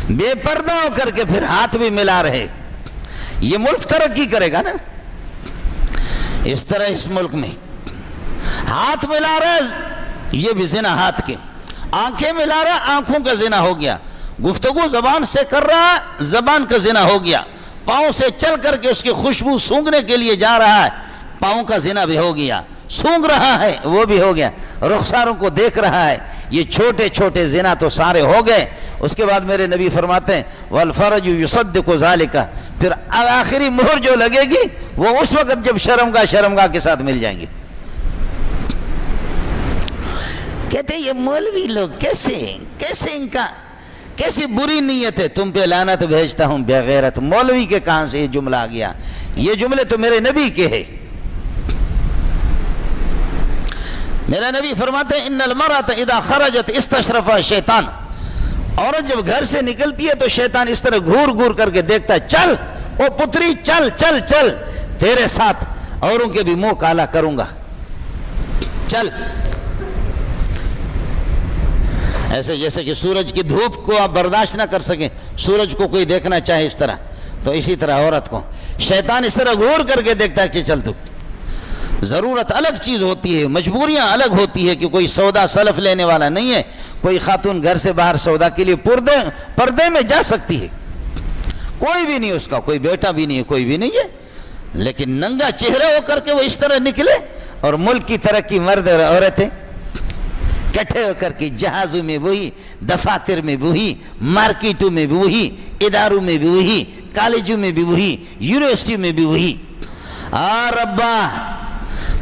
بے پردہ ہو کر کے پھر ہاتھ بھی ملا رہے، یہ ملک ترقی کرے گا نا؟ اس طرح اس ملک میں ہاتھ ملا رہا یہ بھی زنا ہاتھ کے، آنکھیں ملا رہا آنکھوں کا زنا ہو گیا، گفتگو زبان سے کر رہا زبان کا زنا ہو گیا، پاؤں سے چل کر کے اس کی خوشبو سونگھنے کے لیے جا رہا ہے، پاؤں کا زنا بھی ہو گیا، سونگ رہا ہے وہ بھی ہو گیا، رخساروں کو دیکھ رہا ہے، یہ چھوٹے چھوٹے زنا تو سارے ہو گئے۔ اس کے بعد میرے نبی فرماتے ہیں والفرج یصدق ذالک، پھر آخری مہر جو لگے گی وہ اس وقت جب شرمگاہ کے ساتھ مل جائیں گے۔ کہتے ہیں یہ مولوی لوگ کیسے ان کا کیسی بری نیت ہے، تم پہ لعنت بھیجتا ہوں بے غیرت۔ مولوی کے کہاں سے یہ جملہ آ گیا؟ یہ جملے تو میرے نبی کے ہیں۔ میرا نبی فرماتے ہیں ان المرأة اذا خرجت استشرفها شیطان، عورت جب گھر سے نکلتی ہے تو شیطان اس طرح گھور گھور کر کے دیکھتا ہے، چل او پتری چل چل چل، تیرے ساتھ اوروں کے بھی منہ کالا کروں گا، چل۔ ایسے جیسے کہ سورج کی دھوپ کو آپ برداشت نہ کر سکیں، سورج کو کوئی دیکھنا چاہے اس طرح، تو اسی طرح عورت کو شیطان اس طرح گھور کر کے دیکھتا ہے کہ چل تو۔ ضرورت الگ چیز ہوتی ہے، مجبوریاں الگ ہوتی ہے کہ کوئی سودا سلف لینے والا نہیں ہے، کوئی خاتون گھر سے باہر سودا کے لیے پردے میں جا سکتی ہے، کوئی بھی نہیں اس کا، کوئی بیٹا بھی نہیں ہے، کوئی بھی نہیں ہے، لیکن ننگا چہرہ ہو کر کے وہ اس طرح نکلے، اور ملک کی ترقی مرد اور عورتیں کٹھے ہو کر کے جہازوں میں وہی، دفاتر میں وہی، مارکیٹوں میں بھی وہی، اداروں میں بھی وہی، کالجوں میں بھی وہی، یونیورسٹی میں بھی وہی۔ ربا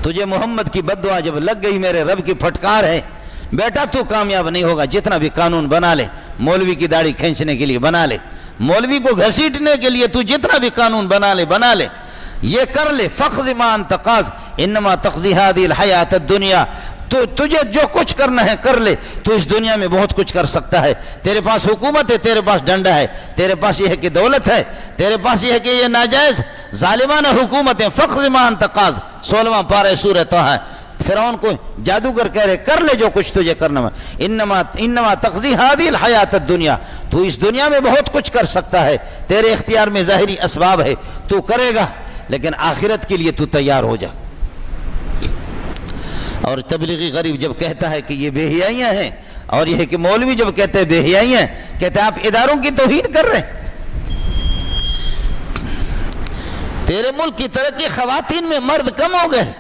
تجھے محمد کی بددعا جب لگ گئی، میرے رب کی پھٹکار ہے، بیٹا تو کامیاب نہیں ہوگا، جتنا بھی قانون بنا لے، مولوی کی داڑھی کھینچنے کے لیے بنا لے، مولوی کو گھسیٹنے کے لیے تو جتنا بھی قانون بنا لے، یہ کر لے، فخذ ما انت قاض انما تقضی هذه الحیات الدنیا، تو تجھے جو کچھ کرنا ہے کر لے، تو اس دنیا میں بہت کچھ کر سکتا ہے، تیرے پاس حکومت ہے، تیرے پاس ڈنڈا ہے، تیرے پاس یہ ہے کہ دولت ہے، تیرے پاس یہ ہے کہ یہ ناجائز ظالمانہ حکومت ہے، فخذ ما انت قاض، 16واں پارہ سورہ طٰہٰ۔ فرعون کو جادوگر کہہ رہے کر لے جو کچھ تجھے کرنا ہے، انما تقضی هذه الحیات الدنیا، تو اس دنیا میں بہت کچھ کر سکتا ہے، تیرے اختیار میں ظاہری اسباب ہے، تو کرے گا، لیکن آخرت کے لیے تو تیار ہو جا۔ اور تبلیغی غریب جب کہتا ہے کہ یہ بے حیائیاں ہیں، اور یہ ہے کہ مولوی جب کہتے ہیں بے حیائیاں ہیں، کہتے ہیں آپ اداروں کی توہین کر رہے ہیں۔ تیرے ملک کی ترقی خواتین میں مرد کم ہو گئے،